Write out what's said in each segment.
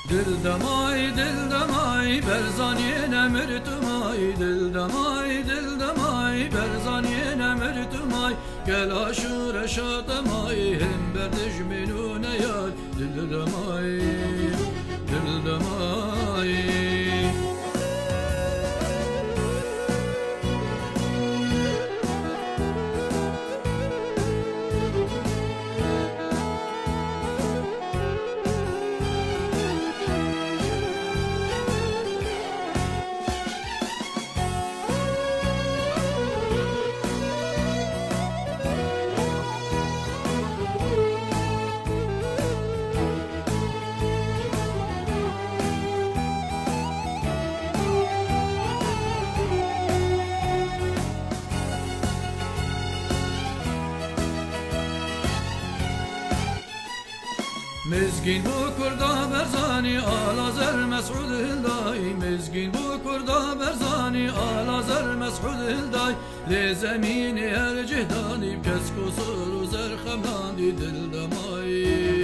دل دمای برزانی نمرتمای دل دمای برزانی نمرتمای گل آشور شاتمای هم بردش منونه یاد دل دمای مزگین بو کردا برزانی آلا زر مسعود هلدای مزگین بو کردا برزانی آلا زر مسعود هلدای لی زمین هر جهدانی کس کسر و زر خماندی دل دمای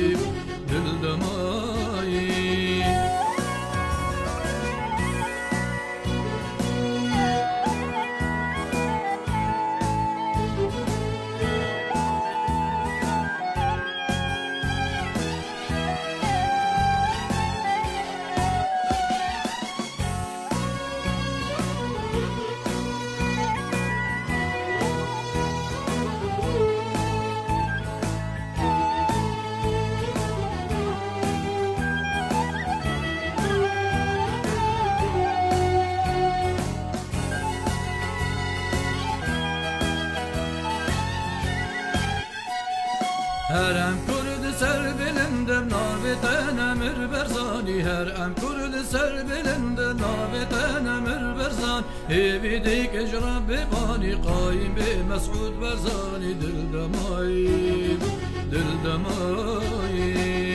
هرم کرد سر بلندم ناوت نمر برزانی هرم کرد سر بلندم ناوت نمر برزان هیوی دیک اجرام ببانی قایم به مسعود برزانی دل دمای دل دمای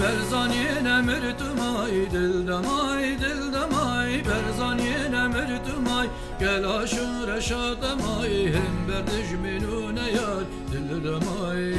برزانی نمرتمای دل دمای برزانی نمرتمای گل آشور شاتمای هم بردش منونه یاد دل دمای